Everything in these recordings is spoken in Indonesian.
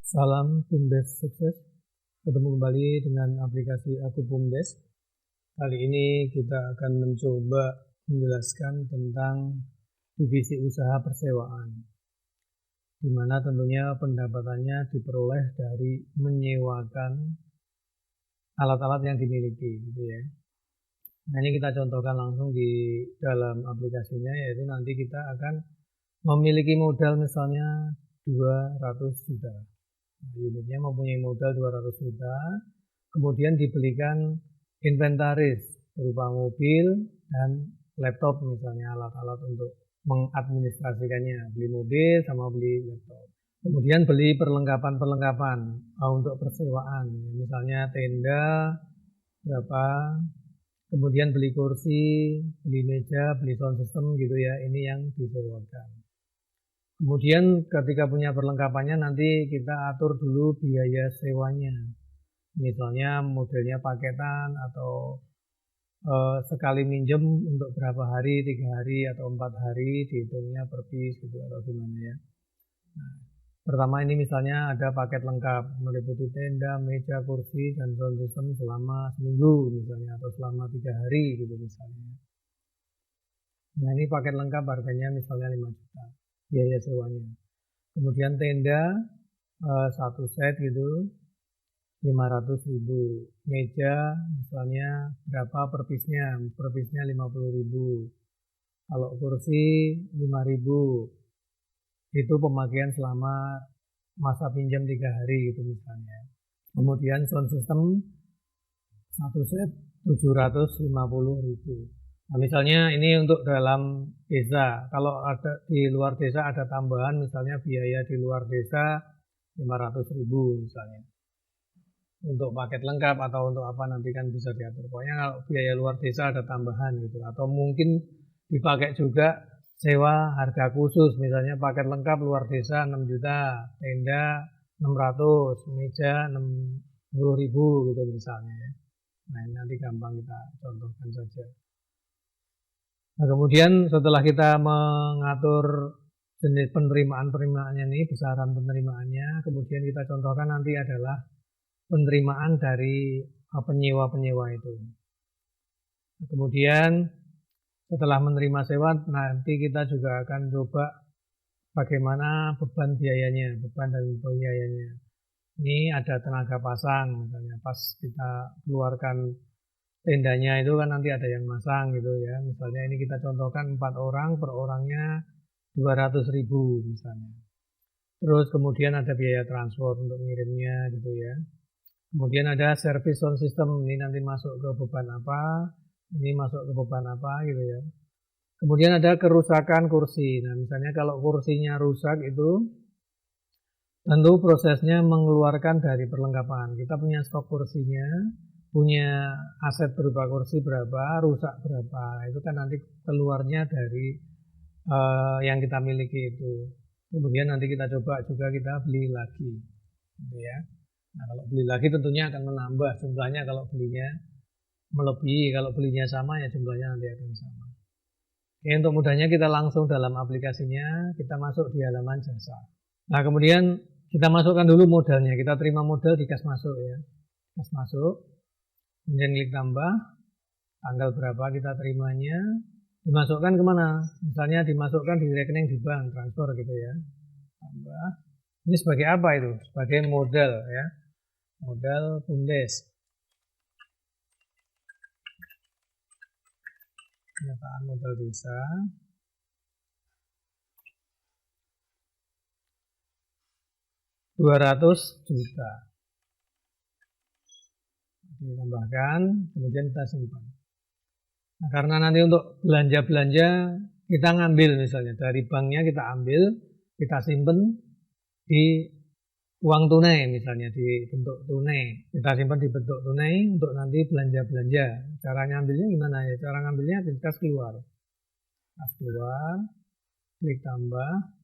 Salam BUMDes sukses. Ketemu kembali dengan aplikasi Aku BUMDes. Kali ini kita akan mencoba menjelaskan tentang divisi usaha persewaan, di mana tentunya pendapatannya diperoleh dari menyewakan alat-alat yang dimiliki, gitu ya. Nah, ini kita contohkan langsung di dalam aplikasinya, yaitu nanti kita akan memiliki modal misalnya 200 juta. Nah, unitnya mempunyai modal 200 juta, kemudian dibelikan inventaris berupa mobil dan laptop misalnya, alat-alat untuk mengadministrasikannya, beli mobil sama beli laptop. Kemudian beli perlengkapan-perlengkapan untuk persewaan, misalnya tenda berapa, kemudian beli kursi, beli meja, beli sound system gitu ya, ini yang disewakan. Kemudian ketika punya perlengkapannya nanti kita atur dulu biaya sewanya. Misalnya modelnya paketan atau sekali minjem untuk berapa hari, 3 hari atau 4 hari, dihitungnya per piece gitu atau gimana ya. Nah, pertama ini misalnya ada paket lengkap meliputi tenda, meja, kursi, dan sound system selama seminggu misalnya atau selama 3 hari gitu misalnya. Nah, ini paket lengkap harganya misalnya 5 juta. Biaya sewanya. Kemudian tenda satu set gitu 500.000. Meja misalnya berapa per piece-nya? Per piece-nya 50.000. Kalau kursi 5.000. Itu pemakaian selama masa pinjam 3 hari gitu misalnya. Kemudian sound system satu set 750.000. Nah, misalnya ini untuk dalam desa. Kalau ada di luar desa ada tambahan, misalnya biaya di luar desa 500.000 misalnya. Untuk paket lengkap atau untuk apa nanti kan bisa diatur. Pokoknya kalau biaya luar desa ada tambahan gitu. Atau mungkin dipakai juga sewa harga khusus, misalnya paket lengkap luar desa 6 juta, tenda 600, meja 60.000 gitu misalnya ya. Nah, ini nanti gampang kita contohkan saja. Nah, kemudian setelah kita mengatur jenis penerimaan-penerimaannya nih, besaran penerimaannya, kemudian kita contohkan nanti adalah penerimaan dari penyewa-penyewa itu. Nah, kemudian setelah menerima sewa, nanti kita juga akan coba bagaimana beban biayanya, beban dan biayanya. Ini ada tenaga pasang, misalnya pas kita keluarkan tendanya itu kan nanti ada yang masang gitu ya. Misalnya ini kita contohkan 4 orang, per orangnya 200.000 misalnya. Terus kemudian ada biaya transport untuk ngirimnya gitu ya. Kemudian ada service sound system, ini nanti masuk ke beban apa, ini masuk ke beban apa gitu ya. Kemudian ada kerusakan kursi. Nah, misalnya kalau kursinya rusak itu tentu prosesnya mengeluarkan dari perlengkapan. Kita punya stok kursinya, punya aset berupa kursi berapa, rusak berapa, itu kan nanti keluarnya dari yang kita miliki itu. Kemudian nanti kita coba juga kita beli lagi, gitu ya. Nah, kalau beli lagi tentunya akan menambah jumlahnya. Kalau belinya melebihi, kalau belinya sama ya jumlahnya nanti akan sama. Oke, untuk mudahnya kita langsung dalam aplikasinya, kita masuk di halaman jasa. Nah, kemudian kita masukkan dulu modalnya, kita terima modal di kas masuk ya. Kas masuk. Kemudian klik tambah, tanggal berapa kita terimanya, dimasukkan kemana? Misalnya dimasukkan di rekening di bank, transfer gitu ya. Tambah. Ini sebagai apa itu? Sebagai modal ya. Modal BUMDes. Penyataan modal desa. $200 juta. Ditambahkan, kemudian kita simpan. Nah, karena nanti untuk belanja-belanja kita ngambil misalnya dari banknya kita ambil, kita simpan di uang tunai misalnya di bentuk tunai. Kita simpan di bentuk tunai untuk nanti belanja-belanja. Cara ngambilnya gimana ya? Cara ngambilnya di kas keluar. Kas keluar, klik tambah.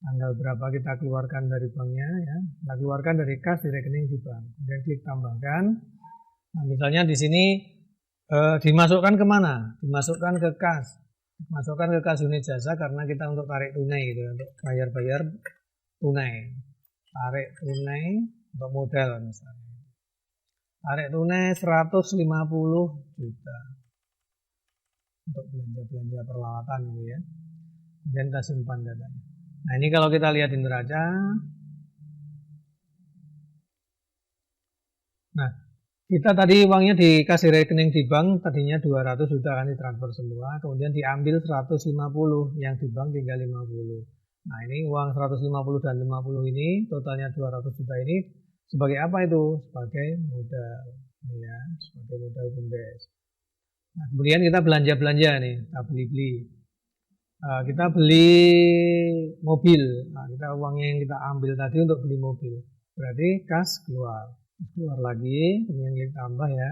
Tanggal berapa kita keluarkan dari banknya ya. Kita keluarkan dari kas di rekening di bank. Kemudian klik tambahkan. Nah, misalnya di sini dimasukkan kemana? Dimasukkan ke kas. Dimasukkan ke kas unit jasa karena kita untuk tarik tunai gitu, untuk bayar-bayar tunai. tarik tunai untuk modal misalnya. Tarik tunai 150 juta untuk belanja-belanja peralatan gitu ya. Dan kita simpan datanya. Nah ini kalau kita lihat di neraca. Nah kita tadi uangnya dikasih rekening di bank, tadinya 200 juta kan ditransfer semua, kemudian diambil 150, yang di bank tinggal 50. Nah ini uang 150 dan 50 ini, totalnya 200 juta ini, sebagai apa itu? Sebagai modal, ya, sebagai modal BUMDes. Nah kemudian kita belanja-belanja nih, kita beli-beli. Kita beli mobil, nah, kita uangnya yang kita ambil tadi untuk beli mobil, berarti kas keluar lagi, kemudian klik tambah ya.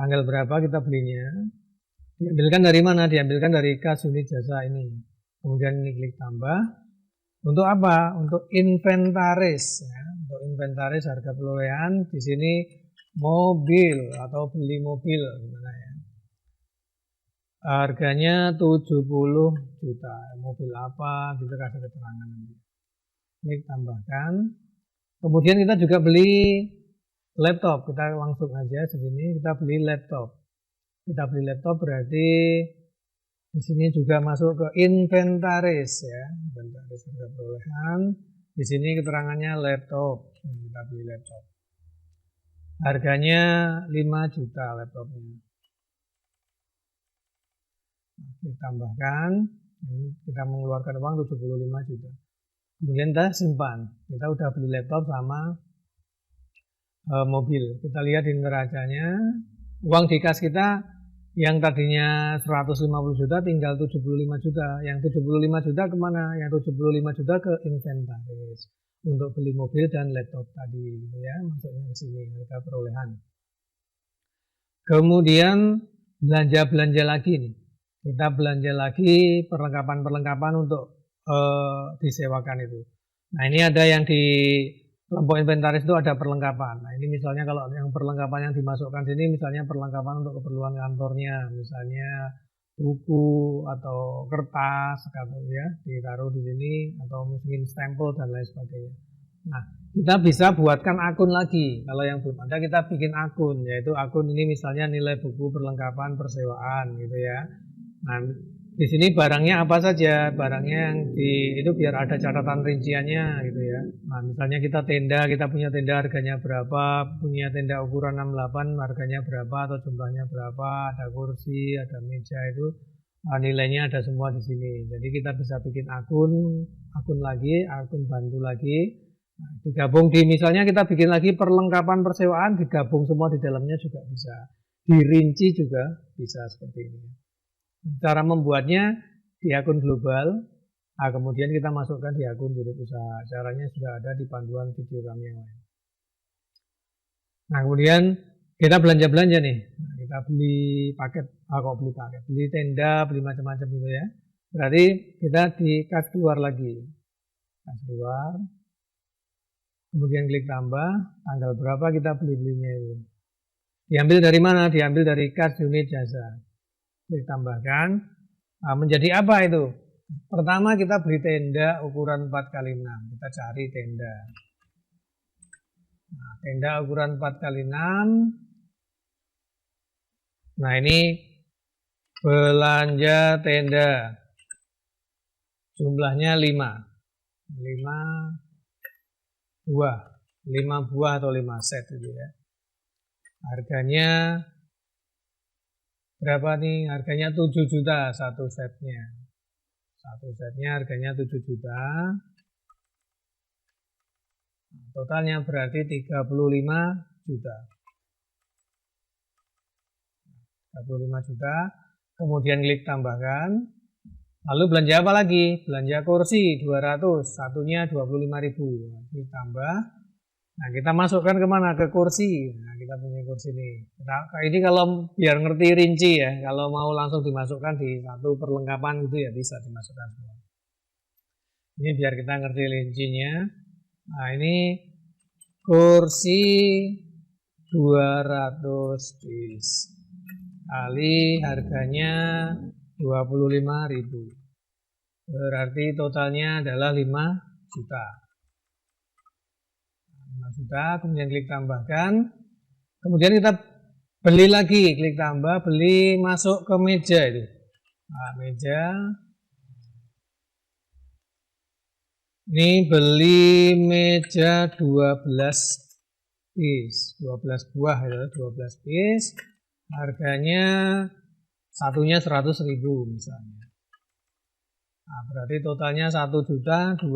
Tanggal berapa kita belinya? Diambilkan dari mana? Diambilkan dari kas unit jasa ini. Kemudian ini klik tambah. Untuk apa? Untuk inventaris. Ya. Untuk inventaris harga perolehan di sini mobil atau beli mobil, gimana ya? Harganya 70 juta. Mobil apa? Gitu kasih keterangan nanti. Klik tambahkan. Kemudian kita juga beli laptop. Kita langsung aja sini kita beli laptop. Kita beli laptop berarti di sini juga masuk ke inventaris ya. Inventaris harga perolehan. Di sini keterangannya laptop. Kita beli laptop. Harganya 5 juta laptopnya. Ditambahkan, kita mengeluarkan uang 75 juta. Kemudian kita simpan. Kita udah beli laptop sama mobil. Kita lihat di neracanya, uang di kas kita yang tadinya 150 juta tinggal 75 juta. Yang 75 juta kemana? Yang 75 juta ke inventaris untuk beli mobil dan laptop tadi, gitu ya. Masuknya ke sini harga perolehan. Kemudian belanja lagi nih. Kita belanja lagi perlengkapan untuk disewakan itu. Nah ini ada yang di kelompok inventaris itu ada perlengkapan. Nah ini misalnya kalau yang perlengkapan yang dimasukkan sini misalnya perlengkapan untuk keperluan kantornya, misalnya buku atau kertas atau ya ditaruh di sini atau mungkin stempel dan lain sebagainya. Nah kita bisa buatkan akun lagi. Kalau yang belum ada kita bikin akun, yaitu akun ini misalnya nilai buku perlengkapan persewaan gitu ya. Nah, di sini barangnya apa saja? Barangnya yang itu biar ada catatan rinciannya gitu ya. Nah, misalnya kita punya tenda harganya berapa, punya tenda ukuran 68 harganya berapa atau jumlahnya berapa, ada kursi, ada meja itu nilainya ada semua di sini. Jadi kita bisa bikin akun lagi, akun bantu lagi. Nah, digabung misalnya kita bikin lagi perlengkapan persewaan, digabung semua di dalamnya juga bisa. Dirinci juga bisa seperti ini. Cara membuatnya di akun global, kemudian kita masukkan di akun unit usaha. Caranya sudah ada di panduan video kami yang lain. Nah kemudian kita belanja nih. Nah, kita beli paket, beli tenda, beli macam-macam gitu ya. Berarti kita di kas keluar lagi. Kas keluar. Kemudian klik tambah, tanggal berapa kita belinya itu. Diambil dari mana? Diambil dari kas unit jasa. Ditambahkan, menjadi apa itu? Pertama kita beli tenda ukuran 4x6, kita cari tenda. Nah, tenda ukuran 4x6. Nah ini belanja tenda, jumlahnya 5 buah atau 5 set gitu ya. Harganya berapa nih? Harganya 7 juta satu setnya. Satu setnya harganya 7 juta. Totalnya berarti 35 juta. 35 juta. Kemudian klik tambahkan. Lalu belanja apa lagi? Belanja kursi 200. Satunya 25.000. Klik tambah. Nah kita masukkan kemana? Ke kursi. Nah kita punya kursi ini. Nah, ini kalau biar ngerti rinci ya, kalau mau langsung dimasukkan di satu perlengkapan gitu ya bisa dimasukkan semua. Ini biar kita ngerti rincinya. Nah ini kursi 200 piece kali harganya 25.000. Berarti totalnya adalah 5 juta. 5 juta, kemudian klik tambahkan. Kemudian kita beli lagi, klik tambah, beli masuk ke meja itu. Nah, meja. Ini beli meja 12 piece, 12 buah ya, 12 piece. Harganya satunya 100.000 misalnya. Nah, berarti totalnya 1.200.000.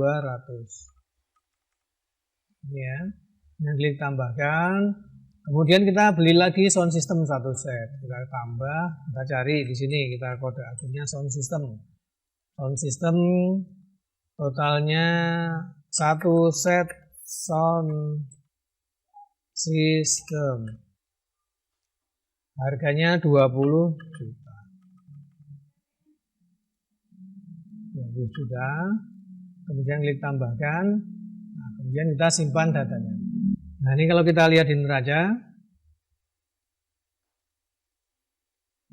Ini ya. Yang klik tambahkan. Kemudian kita beli lagi sound system 1 set. Kita tambah, kita cari di sini, kita kode akunnya sound system. Sound system totalnya 1 set sound system. Harganya 20 juta. 20 juta. Kemudian klik tambahkan. Nah, kemudian kita simpan datanya. Nah, ini kalau kita lihat di neraca.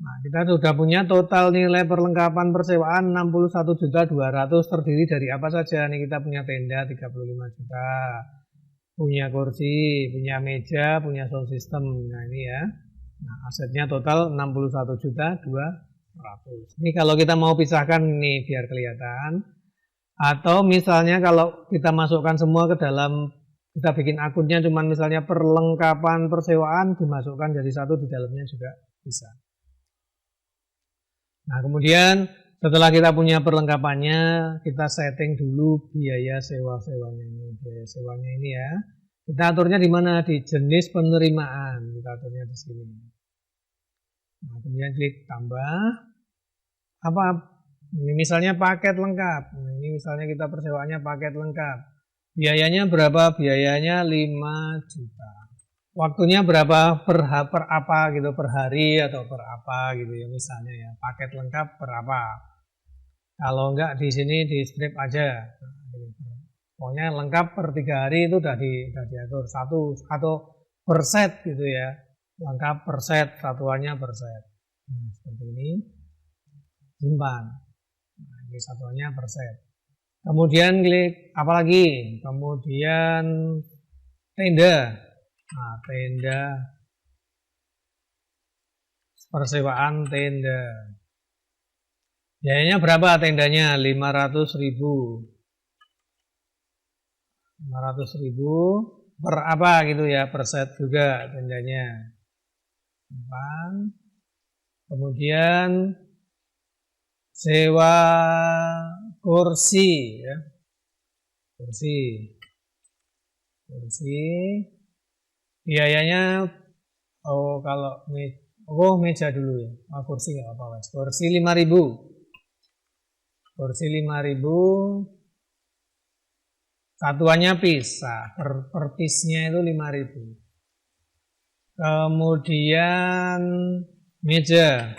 Nah, kita sudah punya total nilai perlengkapan persewaan 61.200.000 terdiri dari apa saja. Ini kita punya tenda 35 juta. Punya kursi, punya meja, punya sound system. Nah, ini ya. Nah, asetnya total 61.200.000. Ini kalau kita mau pisahkan nih biar kelihatan. Atau misalnya kalau kita masukkan semua ke dalam, kita bikin akunnya cuman misalnya perlengkapan persewaan, dimasukkan jadi satu di dalamnya juga bisa. Nah, kemudian setelah kita punya perlengkapannya, kita setting dulu biaya sewa-sewanya ini. Biaya sewanya ini ya. Kita aturnya di mana? Di jenis penerimaan. Kita aturnya di sini. Nah, kemudian klik tambah. Apa? Ini misalnya paket lengkap. Nah, ini misalnya kita persewaannya paket lengkap. Biayanya berapa? Biayanya 5 juta. Waktunya berapa per apa gitu, per hari atau per apa gitu ya misalnya ya. Paket lengkap per apa. Kalau enggak di sini di strip aja. Pokoknya lengkap per 3 hari itu udah diatur satu atau per set gitu ya. Lengkap per set, satuannya per set. Nah, seperti ini. Simpan. Nah, ini satuannya per set. Kemudian klik apa lagi? Kemudian tenda. Nah, tenda. Persewaan tenda. Biayanya berapa tendanya? 500.000. 500.000 per apa gitu ya, per set juga tendanya. Simpan. Kemudian sewa kursi ya. Kursi. Biayanya kalau meja dulu ya. Kursi nggak apa-apa. Kursi 5.000. Kursi 5.000. Satuannya pisah. Per piece-nya itu 5.000. Kemudian meja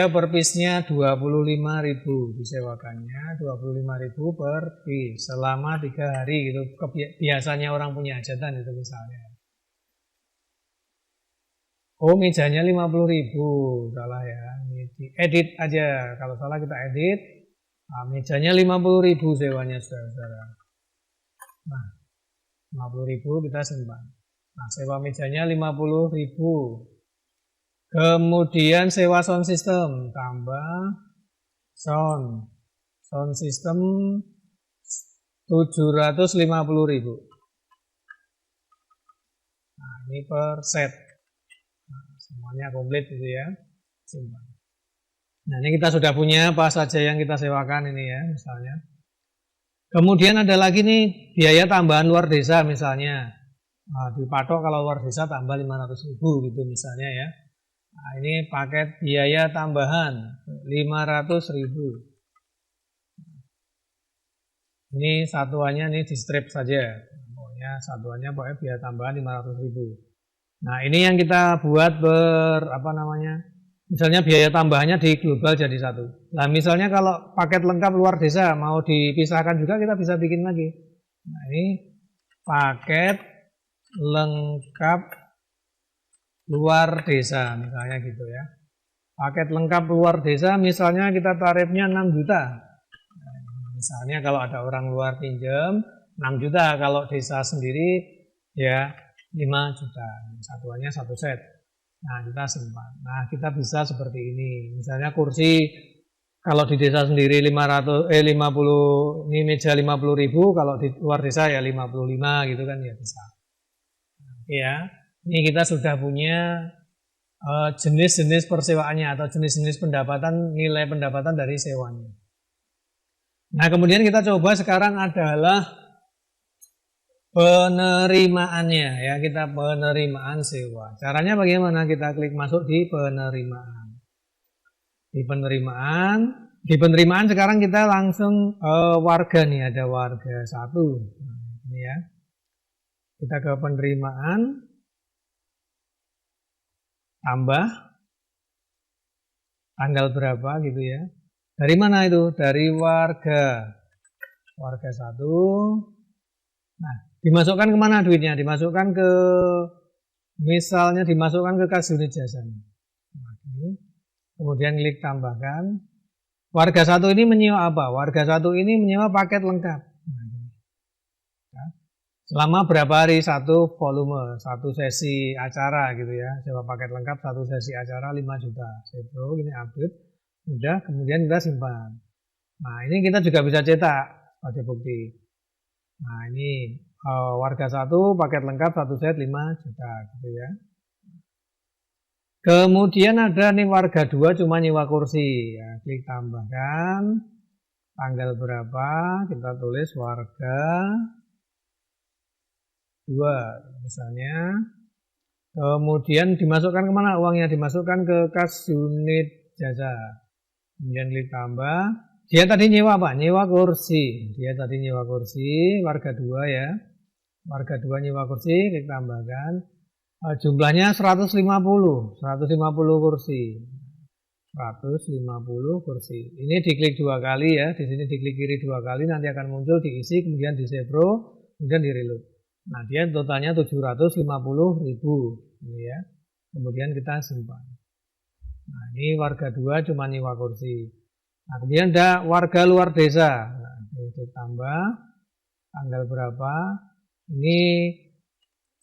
per piece-nya 25.000 disewakannya, 25.000 per piece selama 3 hari gitu. Biasanya orang punya hajatan itu misalnya. Oh, mejanya 50.000, salah ya. Ini edit aja, kalau salah kita edit. Nah, mejanya 50.000 sewanya saudara-saudara. Nah, 50.000 kita simpan. Nah, sewa mejanya 50.000. Kemudian sewa sound system, tambah sound system 750.000. Nah, ini per set. Nah, semuanya komplit gitu ya. Simpan. Nah, ini kita sudah punya apa saja yang kita sewakan ini ya, misalnya. Kemudian ada lagi nih biaya tambahan luar desa misalnya. Nah, dipatok kalau luar desa tambah 500.000 gitu misalnya ya. Nah, ini paket biaya tambahan 500.000. Ini satuannya nih di strip saja. Pokoknya satuannya biaya tambahan 500.000. Nah, ini yang kita buat misalnya biaya tambahannya di global jadi satu. Nah, misalnya kalau paket lengkap luar desa mau dipisahkan juga kita bisa bikin lagi. Nah, ini paket lengkap luar desa misalnya gitu ya. Paket lengkap luar desa misalnya kita tarifnya 6 juta. Nah, misalnya kalau ada orang luar pinjam 6 juta. Kalau desa sendiri ya 5 juta. Satuannya 1 set. Nah, kita simpan. Nah, kita bisa seperti ini. Misalnya kursi kalau di desa sendiri 50, ini meja 50.000, kalau di luar desa ya 55 gitu kan ya bisa. Ya, ini kita sudah punya jenis-jenis persewaannya atau jenis-jenis pendapatan, nilai pendapatan dari sewanya. Nah, kemudian kita coba sekarang adalah penerimaannya ya, kita penerimaan sewa. Caranya bagaimana? Kita klik masuk di penerimaan. Di penerimaan sekarang kita langsung warga nih, ada warga 1. Nah, ini ya. Kita ke penerimaan, tambah tanggal berapa gitu ya. Dari mana itu? Dari warga 1. Nah, dimasukkan kemana duitnya? Dimasukkan ke, misalnya dimasukkan ke kas unit jasa. Nah, ini. Kemudian klik tambahkan. Warga 1 ini menyewa apa? Warga 1 ini menyewa paket lengkap. Nah, selama berapa hari? 1 volume, 1 sesi acara gitu ya. Sewa paket lengkap 1 sesi acara 5 juta. Sebro, ini update. Udah, kemudian kita simpan. Nah, ini kita juga bisa cetak sebagai bukti. Nah, ini warga 1 paket lengkap 1 set 5 juta gitu ya. Kemudian ada nih warga 2 cuma nyewa kursi ya, klik tambahkan tanggal berapa, kita tulis warga 2 misalnya. Kemudian dimasukkan kemana uangnya? Dimasukkan ke kas unit jasa. Kemudian klik tambah. Dia tadi nyewa apa? Nyewa kursi. Dia tadi nyewa kursi, warga 2 ya. Warga 2 nyewa kursi, klik tambahkan. Jumlahnya 150 kursi. 150 kursi. Ini diklik 2 kali ya. Di sini diklik kiri 2 kali, nanti akan muncul, diisi, kemudian di Sebro, kemudian di reload. Nah, dia totalnya 750.000 ini ya. Kemudian kita simpan. Nah, ini warga 2 cuma nyewa kursi. Nah, kemudian ada warga luar desa. Nah, itu tambah tanggal berapa? Ini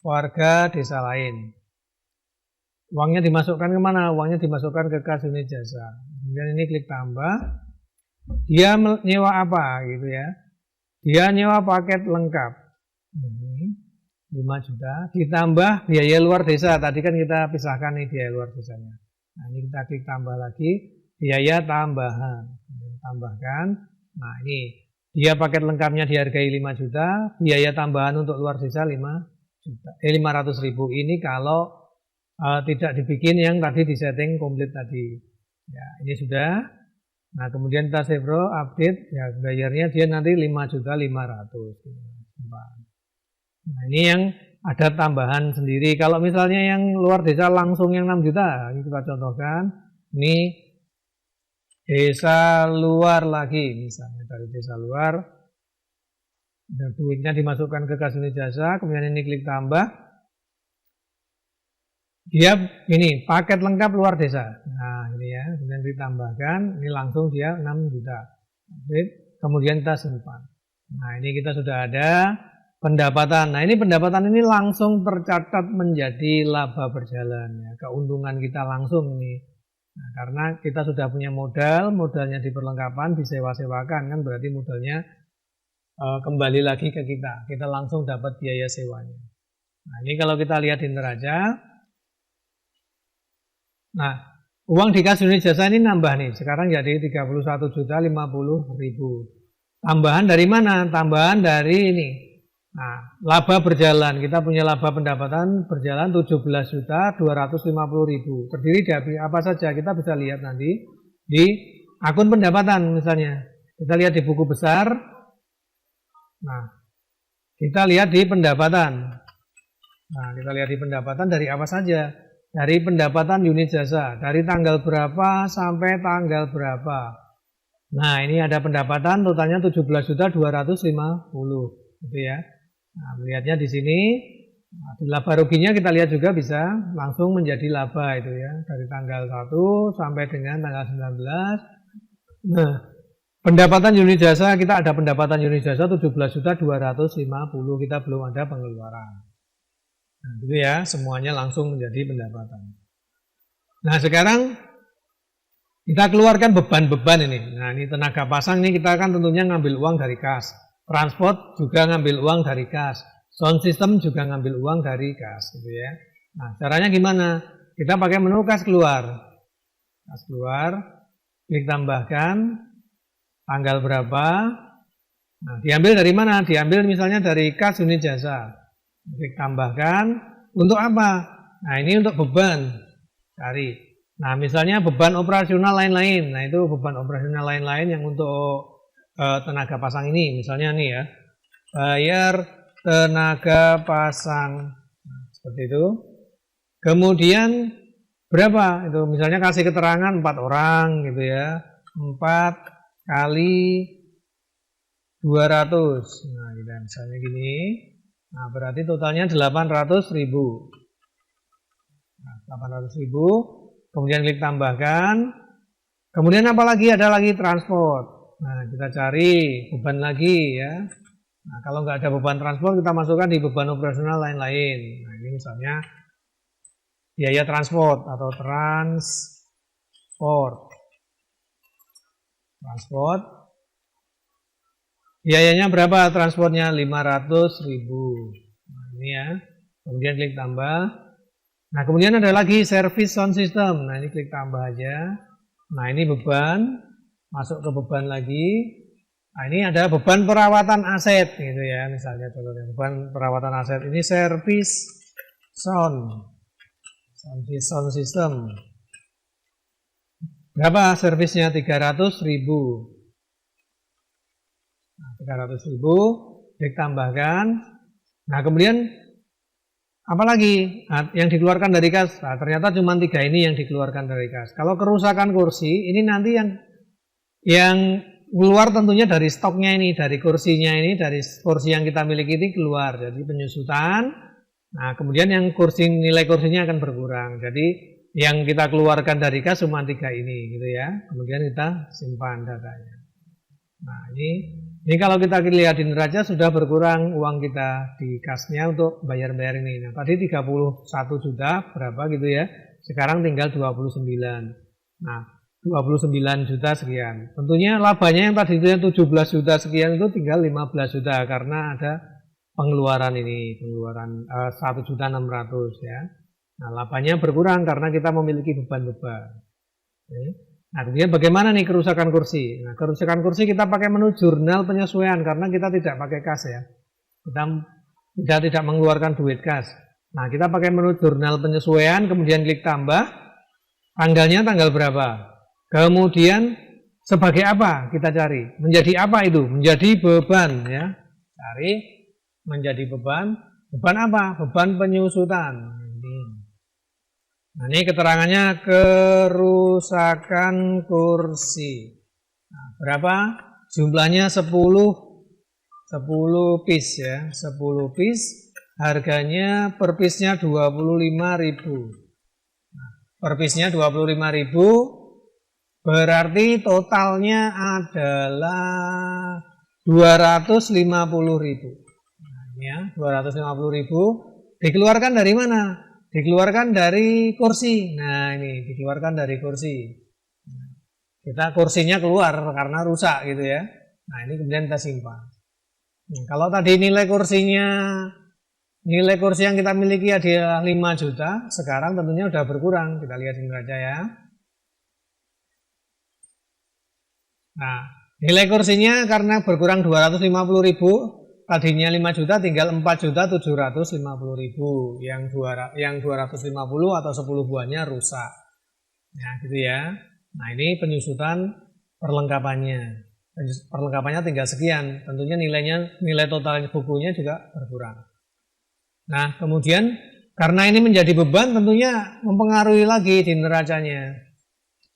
warga desa lain. Uangnya dimasukkan kemana? Uangnya dimasukkan ke kas unit jasa. Kemudian ini klik tambah. Dia nyewa apa gitu ya? Dia nyewa paket lengkap. Ini 5 juta. Ditambah biaya luar desa. Tadi kan kita pisahkan nih biaya luar desanya. Nah, ini kita klik tambah lagi. Biaya tambahan. Tambahkan. Nah, ini dia paket lengkapnya dihargai 5 juta. Biaya tambahan untuk luar desa 500.000. Ini kalau tidak dibikin yang tadi disetting komplit tadi. Ya, ini sudah. Nah, kemudian kita Sebro update, ya bayarnya dia nanti 5.500.000. Nah, ini yang ada tambahan sendiri. Kalau misalnya yang luar desa langsung yang 6 juta, ini kita contohkan. Ini desa luar lagi, misalnya dari desa luar. Dan duitnya dimasukkan ke kas unit jasa, kemudian ini klik tambah. Dia ini paket lengkap luar desa. Nah, ini ya, kemudian ditambahkan, ini langsung dia 6 juta. Kemudian kita simpan. Nah, ini kita sudah ada pendapatan. Nah, ini pendapatan ini langsung tercatat menjadi laba berjalan ya. Keuntungan kita langsung ini. Nah, karena kita sudah punya modal, modalnya diperlengkapan, disewa-sewakan kan berarti modalnya kembali lagi ke kita. Kita langsung dapat biaya sewanya. Nah, ini kalau kita lihat di neraca. Nah, uang di kas unit jasa ini nambah nih. Sekarang jadi 31.050.000. Tambahan dari mana? Tambahan dari ini. Nah, laba berjalan. Kita punya laba pendapatan berjalan 17.250.000. Terdiri dari apa saja? Kita bisa lihat nanti di akun pendapatan misalnya. Kita lihat di buku besar. Nah, kita lihat di pendapatan. Nah, kita lihat di pendapatan dari apa saja? Dari pendapatan unit jasa, dari tanggal berapa sampai tanggal berapa. Nah, ini ada pendapatan totalnya 17.250.000 gitu ya. Nah, melihatnya di sini, nah, di laba ruginya kita lihat juga bisa langsung menjadi laba itu ya, dari tanggal 1 sampai dengan tanggal 19. Nah, Pendapatan unit jasa, kita ada pendapatan unit jasa 17.250.000, kita belum ada pengeluaran. Nah, gitu ya, semuanya langsung menjadi pendapatan. Nah, sekarang kita keluarkan beban-beban ini. Nah, ini tenaga pasang ini kita kan tentunya ngambil uang dari kas. Transport juga ngambil uang dari kas. Sound system juga ngambil uang dari kas, gitu ya. Nah, caranya gimana? Kita pakai menu kas keluar. Kas keluar, klik tambahkan, tanggal berapa. Nah, diambil dari mana? Diambil misalnya dari kas unit jasa. Klik tambahkan. Untuk apa? Nah, ini untuk beban. Cari. Nah, misalnya beban operasional lain-lain. Nah, itu beban operasional lain-lain yang untuk tenaga pasang ini. Misalnya nih ya. Bayar tenaga pasang. Nah, seperti itu. Kemudian berapa? Itu misalnya kasih keterangan 4 orang gitu ya. 4 kali 200. Nah, gitu, misalnya gini. Nah, berarti totalnya 800.000. Nah, 800.000. Kemudian klik tambahkan. Kemudian apa lagi? Ada lagi transport. Nah, kita cari beban lagi ya. Nah, kalau nggak ada beban transport, kita masukkan di beban operasional lain-lain. Nah, ini misalnya biaya transport atau transport. Biayanya berapa transportnya? 500.000. Nah, ini ya. Kemudian klik tambah. Nah, kemudian ada lagi service sound system. Nah, ini klik tambah aja. Nah, ini beban. Masuk ke beban lagi. Nah, ini ada beban perawatan aset gitu ya. Misalnya contohnya beban perawatan aset. Ini service sound system. Berapa servisnya? 300.000. Nah, 300.000 ditambahkan. Nah, kemudian apa lagi? Nah, yang dikeluarkan dari kas. Nah, ternyata cuma 3 ini yang dikeluarkan dari kas. Kalau kerusakan kursi, ini nanti yang keluar tentunya dari stoknya ini, dari kursinya ini, dari kursi yang kita miliki ini keluar. Jadi penyusutan. Nah, kemudian yang nilai kursinya akan berkurang. Jadi yang kita keluarkan dari kas cuma 3 ini gitu ya. Kemudian kita simpan datanya. Nah, ini kalau kita lihat di neraca sudah berkurang uang kita di kasnya untuk bayar-bayar ini. Nah, tadi 31 juta berapa gitu ya. Sekarang tinggal 29. Nah, 29 juta sekian. Tentunya labanya yang tadi itu yang 17 juta sekian itu tinggal 15 juta karena ada pengeluaran 1.600.000 ya. Nah, labanya berkurang karena kita memiliki beban-beban. Nah, kemudian bagaimana nih kerusakan kursi? Nah, kerusakan kursi kita pakai menu jurnal penyesuaian karena kita tidak pakai kas ya. Kita tidak mengeluarkan duit kas. Nah, kita pakai menu jurnal penyesuaian, kemudian klik tambah. Tanggalnya tanggal berapa? Kemudian sebagai apa kita cari? Menjadi apa itu? Menjadi beban ya. Cari menjadi beban. Beban apa? Beban penyusutan. Nah, ini keterangannya kerusakan kursi. Nah, berapa? Jumlahnya 10 piece ya. 10 piece. Harganya per piece-nya 25.000. Nah, per piece-nya 25.000. Berarti totalnya adalah 250.000. Nah, ini ya, 250.000 dikeluarkan dari mana? Dikeluarkan dari kursi. Nah, ini dikeluarkan dari kursi. Kita kursinya keluar karena rusak gitu ya. Nah, ini kemudian kita simpan. Nah, kalau tadi nilai kursi yang kita miliki adalah 5 juta, sekarang tentunya sudah berkurang. Kita lihat di neraca ya. Nah, nilai kursinya karena berkurang 250.000. Tadinya 5 juta tinggal 4.750.000 yang 250 atau 10 buahnya rusak. Nah, gitu ya. Nah, ini penyusutan perlengkapannya. Perlengkapannya tinggal sekian. Tentunya nilai total bukunya juga berkurang. Nah, kemudian karena ini menjadi beban tentunya mempengaruhi lagi di neracanya.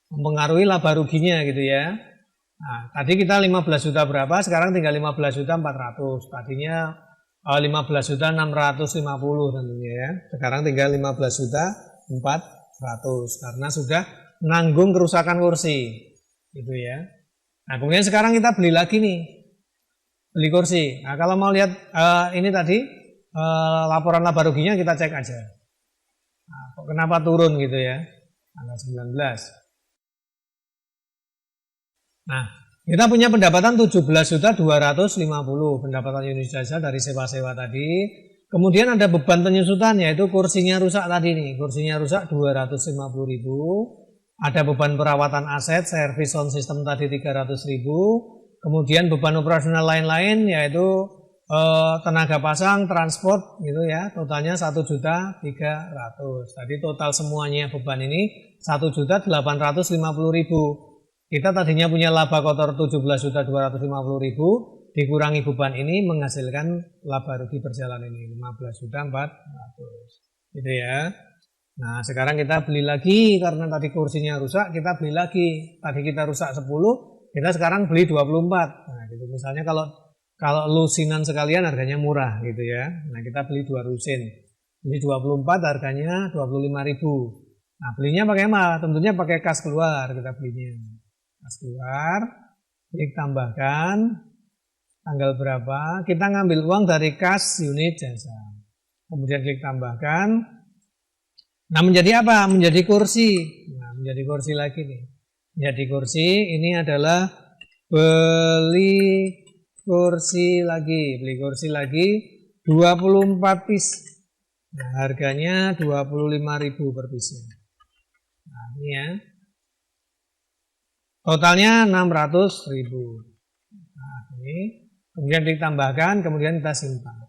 Mempengaruhi laba ruginya gitu ya. Nah, tadi kita 15 juta berapa, sekarang tinggal 15 juta 400. Tadinya 15 juta 650 tentunya ya. Sekarang tinggal 15 juta 400 karena sudah menanggung kerusakan kursi. Gitu ya. Nah, kemudian sekarang kita beli lagi nih, beli kursi. Nah, kalau mau lihat ini tadi laporan laba ruginya kita cek aja. Nah, kenapa turun gitu ya? Tanggal 19. Nah, kita punya pendapatan 17.250 pendapatan unit jasa dari sewa-sewa tadi. Kemudian ada beban penyusutan, yaitu kursinya rusak tadi nih. Kursinya rusak 250.000. Ada beban perawatan aset, servis sound system tadi 300.000. Kemudian beban operasional lain-lain, yaitu tenaga pasang, transport gitu ya. Totalnya 1.300.000. Tadi total semuanya beban ini 1.850.000. Kita tadinya punya laba kotor 17.250.000, dikurangi beban ini menghasilkan laba rugi berjalan ini 15.400. Gitu ya. Nah, sekarang kita beli lagi karena tadi kursinya rusak, kita beli lagi. Tadi kita rusak 10, kita sekarang beli 24. Nah, gitu. Misalnya kalau lusinan sekalian harganya murah gitu ya. Nah, kita beli 2 lusin. Beli 24 harganya 25.000. Nah, belinya pakai apa? Tentunya pakai kas keluar kita belinya. Kas keluar, klik tambahkan, tanggal berapa, kita ngambil uang dari kas unit jasa. Kemudian klik tambahkan. Nah, menjadi apa? Menjadi kursi. Nah, menjadi kursi lagi nih. Menjadi kursi ini adalah beli kursi lagi. Beli kursi lagi 24 piece. Nah, harganya 25.000 per piece. Nah, ini ya. Totalnya 600.000. Nah, ini. Kemudian ditambahkan, kemudian kita simpan.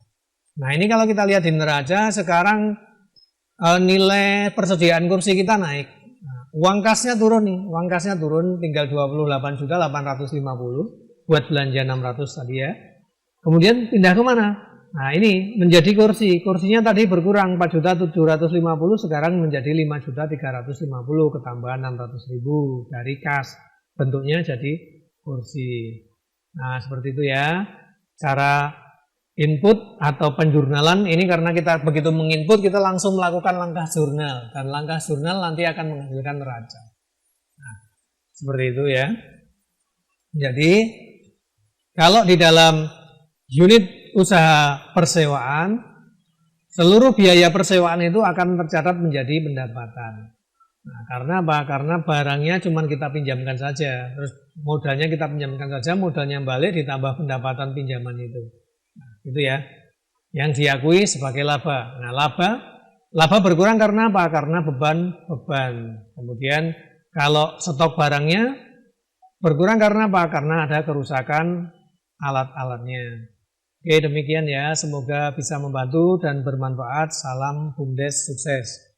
Nah, ini kalau kita lihat di neraca sekarang nilai persediaan kursi kita naik. Nah, uang kasnya turun nih, uang kasnya turun tinggal 28.850 buat belanja 600 tadi ya. Kemudian pindah ke mana? Nah, ini menjadi kursi. Kursinya tadi berkurang 4.750 sekarang menjadi 5.350 ketambahan 600.000 dari kas. Bentuknya jadi kursi. Nah, seperti itu ya. Cara input atau penjurnalan ini karena kita begitu menginput kita langsung melakukan langkah jurnal dan langkah jurnal nanti akan menghasilkan neraca. Nah, seperti itu ya. Jadi kalau di dalam unit usaha persewaan seluruh biaya persewaan itu akan tercatat menjadi pendapatan. Nah, karena apa? Karena barangnya cuma kita pinjamkan saja, terus modalnya kita pinjamkan saja, modalnya balik ditambah pendapatan pinjaman itu. Itu ya, yang diakui sebagai laba. Nah, laba berkurang karena apa? Karena beban. Kemudian kalau stok barangnya berkurang karena apa? Karena ada kerusakan alat-alatnya. Oke, demikian ya. Semoga bisa membantu dan bermanfaat. Salam BUMDes sukses.